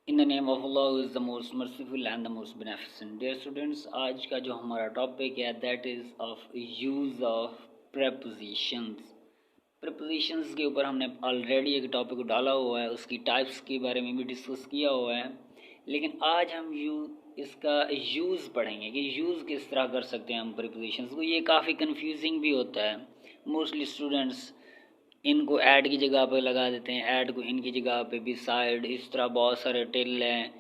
In the name of Allah is the most merciful and the most beneficent. Dear students, आज का जो हमारा topic है that is of use of prepositions. Prepositions के ऊपर हमने ऑलरेडी एक टॉपिक डाला हुआ है, उसकी टाइप्स के बारे में भी डिस्कस किया हुआ है, लेकिन आज हम इसका यूज़ पढ़ेंगे कि यूज़ किस तरह कर सकते हैं हम प्रेपोजिशंस को। ये काफ़ी कंफ्यूजिंग भी होता है। मोस्टली स्टूडेंट्स इनको ऐड की जगह पे लगा देते हैं, ऐड को इनकी जगह पे बिसाइड, इस तरह बहुत सारे टिल हैं,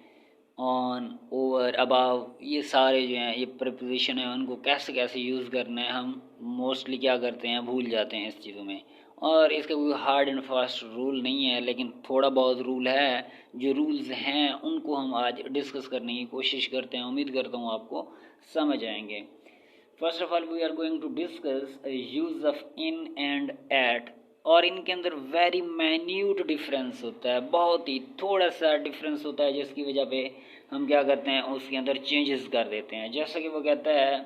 ऑन, ओवर, अबाव, ये सारे जो हैं ये प्रीपोजिशन है, उनको कैसे कैसे यूज़ करना है हम मोस्टली क्या करते हैं, भूल जाते हैं इस चीज़ों में। और इसका कोई हार्ड एंड फास्ट रूल नहीं है, लेकिन थोड़ा बहुत रूल है। जो रूल्स हैं उनको हम आज डिस्कस करने की कोशिश करते हैं। उम्मीद करता हूँ आपको समझ आएंगे। First of all we are going to discuss use of in and at. और इनके अंदर वेरी माइन्यूट डिफरेंस होता है, बहुत ही थोड़ा सा डिफरेंस होता है, जिसकी वजह पे हम क्या करते हैं उसके अंदर चेंजेस कर देते हैं। जैसा कि वो कहता है,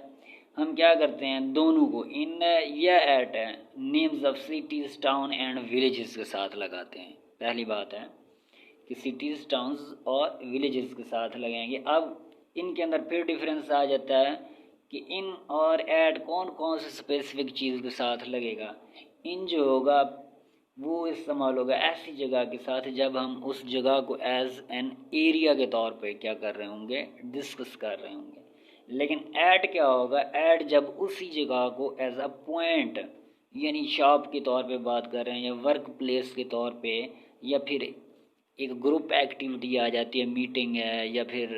हम क्या करते हैं दोनों को इन या at names of cities, town and villages के साथ लगाते हैं। पहली बात है कि सिटीज़, टाउन्स और विलेजेस के साथ लगाएंगे। अब इनके अंदर फिर डिफरेंस आ जाता है कि इन और ऐड कौन कौन से स्पेसिफिक चीज़ के साथ लगेगा। इन जो होगा वो इस्तेमाल होगा ऐसी जगह के साथ जब हम उस जगह को एज एन एरिया के तौर पे क्या कर रहे होंगे, डिस्कस कर रहे होंगे। लेकिन ऐड क्या होगा, ऐड जब उसी जगह को एज अ पॉइंट यानी शॉप के तौर पे बात कर रहे हैं, या वर्क प्लेस के तौर पे, या फिर एक ग्रुप एक्टिविटी आ जाती है, मीटिंग है या फिर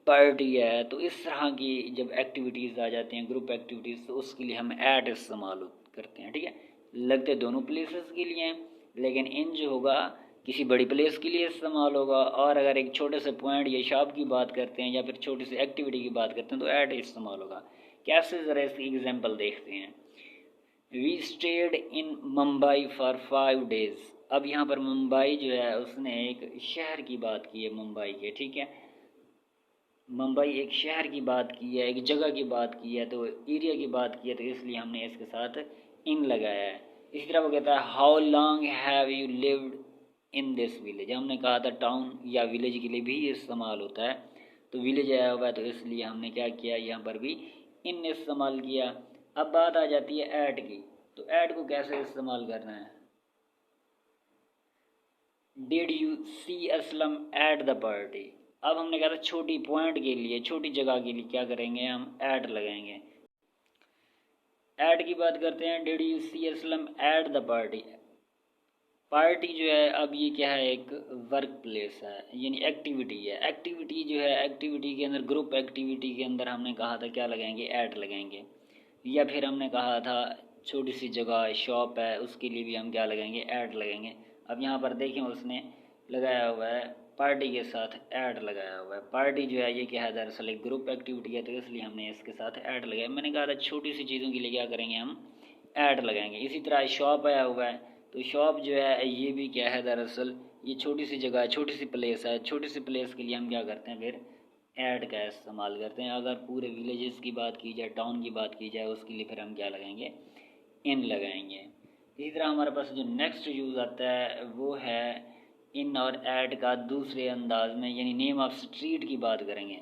पार्टी है, तो इस तरह की जब एक्टिविटीज़ आ जाती हैं, ग्रुप एक्टिविटीज़, तो उसके लिए हम ऐड इस्तेमाल करते हैं। ठीक है, लगते दोनों प्लेसेस के लिए हैं, लेकिन इन जो होगा किसी बड़ी प्लेस के लिए इस्तेमाल होगा। और अगर एक छोटे से पॉइंट या शॉप की बात करते हैं या फिर छोटी सी एक्टिविटी की बात करते हैं तो ऐड इस्तेमाल होगा। कैसे, ज़रा इसकी एग्जांपल देखते हैं। We stayed in Mumbai for 5 days। अब यहाँ पर मुंबई जो है उसने एक शहर की बात की है, मुंबई के, ठीक है, मुंबई एक शहर की बात की है, एक जगह की बात की है, तो एरिया की बात की है, तो इसलिए हमने इसके साथ इन लगाया है। इसी तरह वो कहता है how long have you lived in this village. हमने कहा था टाउन या विलेज के लिए भी इस्तेमाल होता है, तो विलेज आया हुआ है तो इसलिए हमने क्या किया, यहाँ पर भी इन इस्तेमाल किया। अब बात आ जाती है ऐड की, तो ऐड को कैसे इस्तेमाल करना है। Did you see Aslam at the party. अब हमने कहा था छोटी पॉइंट के लिए, छोटी जगह के लिए क्या करेंगे, हम ऐड लगाएंगे। ऐड की बात करते हैं, did you see Aslam at the party. Party जो है अब ये क्या है, एक वर्क प्लेस है यानी एक्टिविटी है। एक्टिविटी जो है, एक्टिविटी के अंदर, ग्रुप एक्टिविटी के अंदर हमने कहा था क्या लगाएंगे, ऐड लगाएंगे। या फिर हमने कहा था छोटी सी जगह शॉप है, उसके लिए भी हम क्या लगाएंगे, ऐड लगाएंगे। अब यहाँ पर देखें उसने लगाया हुआ है पार्टी के साथ ऐड लगाया हुआ है। पार्टी जो है ये क्या है, दरअसल एक ग्रुप एक्टिविटी है, तो इसलिए हमने इसके साथ ऐड लगाया। मैंने कहा था छोटी सी चीज़ों के लिए क्या करेंगे, हम ऐड लगाएंगे। इसी तरह शॉप आया हुआ है, तो शॉप जो है ये भी क्या है, दरअसल ये छोटी सी जगह है, छोटी सी प्लेस है, छोटी सी प्लेस के लिए हम क्या करते हैं, फिर ऐड का इस्तेमाल करते हैं। अगर पूरे विलेजेस की बात की जाए, टाउन की बात की जाए, उसके लिए फिर हम क्या लगाएंगे, इन लगाएंगे। इसी तरह हमारे पास जो नेक्स्ट यूज़ आता है वो है इन और ऐड का दूसरे अंदाज में, यानी नेम ऑफ स्ट्रीट की बात करेंगे,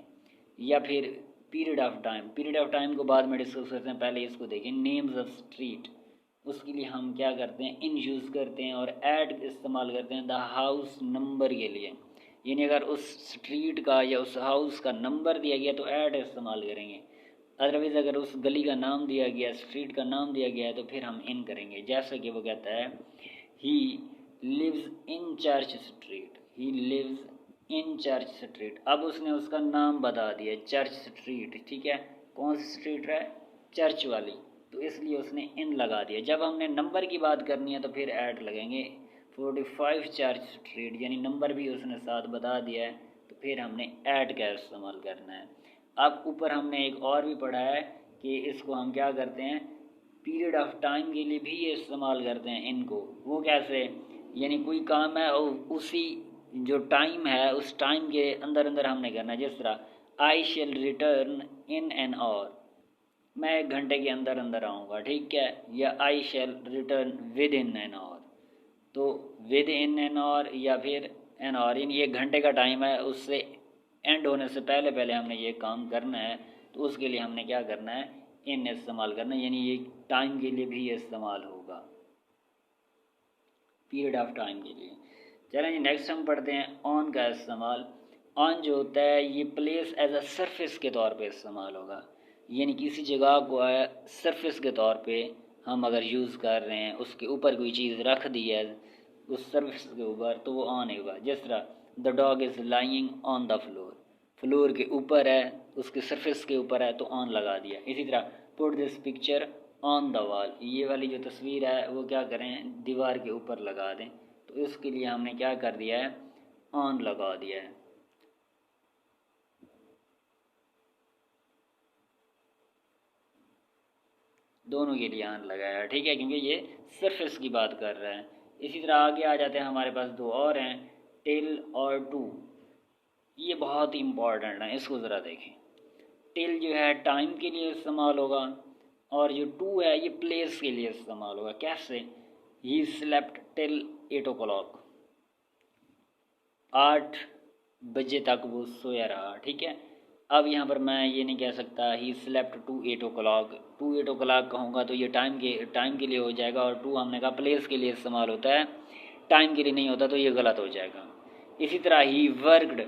या फिर period of time. Period of time को बाद में डिस्कस करते हैं, पहले इसको देखें। नेम्स ऑफ स्ट्रीट, उसके लिए हम क्या करते हैं, इन यूज़ करते हैं और ऐड इस्तेमाल करते हैं द हाउस नंबर के लिए। यानी अगर उस स्ट्रीट का या उस हाउस का नंबर दिया गया तो ऐड इस्तेमाल करेंगे। अदरवाइज़ अगर उस गली का नाम दिया गया, स्ट्रीट का नाम दिया गया है, तो फिर हम इन करेंगे। जैसा कि वो कहता है he lives in Church Street, he lives in Church Street. अब उसने उसका नाम बता दिया, चर्च स्ट्रीट, ठीक है, कौन सी स्ट्रीट है, चर्च वाली, तो इसलिए उसने इन लगा दिया। जब हमने नंबर की बात करनी है तो फिर ऐड लगेंगे 45 चर्च स्ट्रीट, यानी नंबर भी उसने साथ बता दिया है, तो फिर हमने ऐड का इस्तेमाल करना है। अब ऊपर हमने एक और भी पढ़ा है कि इसको हम क्या करते हैं, पीरियड ऑफ टाइम के लिए भी ये इस्तेमाल करते हैं इनको। वो कैसे, यानी कोई काम है और उसी जो टाइम है उस टाइम के अंदर अंदर हमने करना है। जिस तरह I shall return in an hour, मैं 1 घंटे के अंदर अंदर आऊँगा, ठीक है, या I shall return with in an hour, तो विद इन एन आवर या फिर एन आवर, यानी 1 घंटे का टाइम है, उससे एंड होने से पहले पहले हमने ये काम करना है, तो उसके लिए हमने क्या करना है, इन इस्तेमाल करना है, यानी ये टाइम के लिए भी इस्तेमाल होगा, पीरियड ऑफ टाइम के लिए। चलें जी नेक्स्ट हम पढ़ते हैं ऑन का इस्तेमाल। ऑन जो होता है ये प्लेस एज अ सरफेस के तौर पे इस्तेमाल होगा, यानी किसी जगह को सरफेस के तौर पे हम अगर यूज़ कर रहे हैं, उसके ऊपर कोई चीज़ रख दी है उस सरफेस के ऊपर, तो वो ऑन होगा। जिस तरह the dog is lying on the floor, floor के ऊपर है, उसके सरफेस के ऊपर है, तो ऑन लगा दिया। इसी तरह put this picture on the wall, ये वाली जो तस्वीर है वो क्या करें, दीवार के ऊपर लगा दें, तो इसके लिए हमने क्या कर दिया है, ऑन लगा दिया है। दोनों के लिए ऑन लगाया, ठीक है, क्योंकि ये सरफेस की बात कर रहा है। इसी तरह आगे आ जाते हैं, हमारे पास दो और हैं, टिल और टू। ये बहुत ही इम्पॉर्टेंट है, इसको ज़रा देखें। टिल जो है टाइम के लिए इस्तेमाल होगा, और जो टू है ये प्लेस के लिए इस्तेमाल होगा। कैसे, ही स्लेप्ट टिल 8 o'clock, 8 बजे तक वो सोया रहा, ठीक है। अब यहाँ पर मैं ये नहीं कह सकता he slept to 8 o'clock, to 8 o'clock कहूँगा तो ये टाइम के लिए हो जाएगा, और टू हमने कहा प्लेस के लिए इस्तेमाल होता है, टाइम के लिए नहीं होता, तो ये गलत हो जाएगा। इसी तरह he worked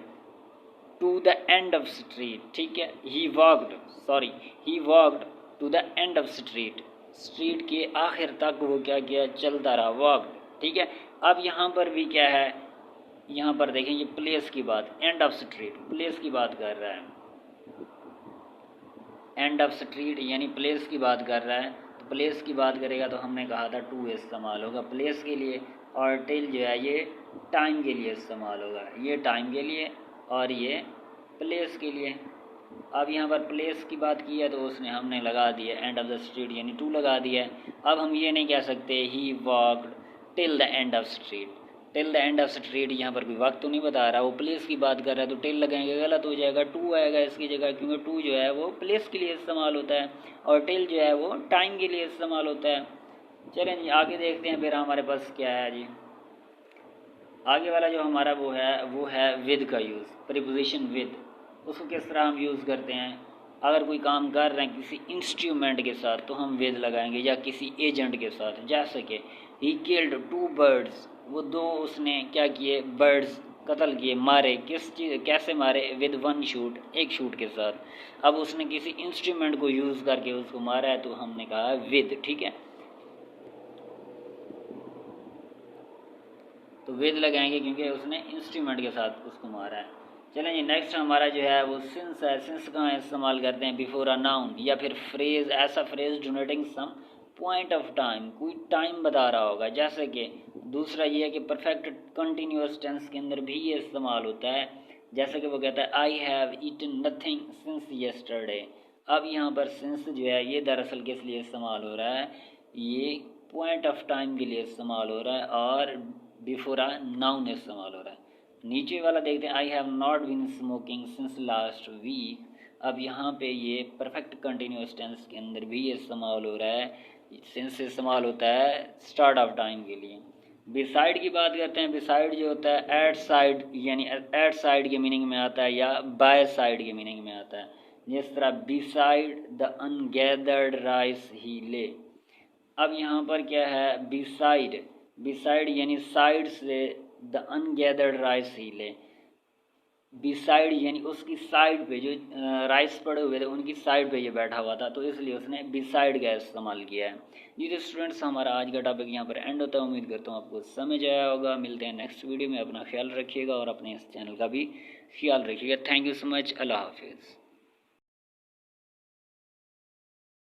to the end of street, ठीक है, he walked to the end of street, street के आखिर तक वो क्या किया, चलता रहा, वॉकड, ठीक है। अब यहाँ पर भी क्या है, यहाँ पर देखें ये प्लेस की बात, एंड ऑफ स्ट्रीट प्लेस की बात कर रहा है, एंड ऑफ स्ट्रीट यानी प्लेस की बात कर रहा है, तो प्लेस की बात करेगा तो हमने कहा था टू इस्तेमाल होगा प्लेस के लिए, और टिल जो है ये टाइम के लिए इस्तेमाल होगा, ये टाइम के लिए और ये प्लेस के लिए। अब यहाँ पर प्लेस की बात की है तो उसने हमने लगा दिया एंड ऑफ द स्ट्रीट यानी टू लगा दिया है। अब हम ये नहीं कह सकते he walked till the end of street, till the end of street यहाँ पर कोई वक्त तो नहीं बता रहा, वो प्लेस की बात कर रहा है, तो टिल लगाएंगे गलत हो जाएगा, टू आएगा इसकी जगह, क्योंकि टू जो है वो प्लेस के लिए इस्तेमाल होता है और टिल जो है वो टाइम के लिए इस्तेमाल होता है। चलें जी आगे देखते हैं फिर हमारे पास क्या है जी। आगे वाला जो हमारा वो है विद का यूज़, प्रीपोजिशन विद, उसको किस तरह हम यूज़ करते हैं। अगर कोई काम कर रहे हैं किसी इंस्ट्रूमेंट के साथ तो हम विद लगाएंगे, या किसी एजेंट के साथ, जैसे कि ही किल्ड 2 birds, वो दो उसने क्या किए, बर्ड्स कत्ल किए, मारे, किस चीज़ कैसे मारे, विद 1 शूट, एक शूट के साथ। अब उसने किसी इंस्ट्रूमेंट को यूज़ करके उसको मारा है तो हमने कहा विद, ठीक है, तो विद लगाएंगे क्योंकि उसने इंस्ट्रूमेंट के साथ उसको मारा है। चलें जी नेक्स्ट हमारा जो है वो सिंस है। सिंस कहाँ इस्तेमाल करते हैं, बिफोर अ नाउन या फिर फ्रेज, ऐसा phrase denoting some point of time, कोई टाइम बता रहा होगा। जैसे कि दूसरा ये है कि परफेक्ट कंटिन्यूस टेंस के अंदर भी ये इस्तेमाल होता है, जैसे कि वो कहता है I have eaten nothing since yesterday. अब यहाँ पर सिंस जो है ये दरअसल किस लिए इस्तेमाल हो रहा है, ये पॉइंट ऑफ टाइम के लिए इस्तेमाल हो रहा है, और बिफोर अ नाउन इस्तेमाल हो रहा है। नीचे वाला देखते हैं, I have not been smoking since last week. अब यहाँ पे ये परफेक्ट कंटिन्यूस टेंस के अंदर भी इस्तेमाल हो रहा है, सिंस इस्तेमाल होता है स्टार्ट ऑफ टाइम के लिए। बिसाइड की बात करते हैं, बिसाइड जो होता है एट साइड, यानी एट साइड के मीनिंग में आता है या बाय साइड के मीनिंग में आता है। जिस तरह बिसाइड द अनगैदर्ड राइस ही ले। अब यहाँ पर क्या है, बिसाइड, बिसाइड यानी साइड से, द अनगैदर्ड राइस ही ले, बिसाइड यानी उसकी साइड पे जो राइस पड़े हुए थे उनकी साइड पे ये बैठा हुआ था, तो इसलिए उसने बिसाइड का इस्तेमाल किया है। जी तो स्टूडेंट्स हमारा आज का टॉपिक यहाँ पर एंड होता है। उम्मीद करता हूँ आपको समझ आया होगा। मिलते हैं नेक्स्ट वीडियो में। अपना ख्याल रखिएगा और अपने इस चैनल का भी ख्याल रखिएगा। Thank you so much. Allah हाफिज़।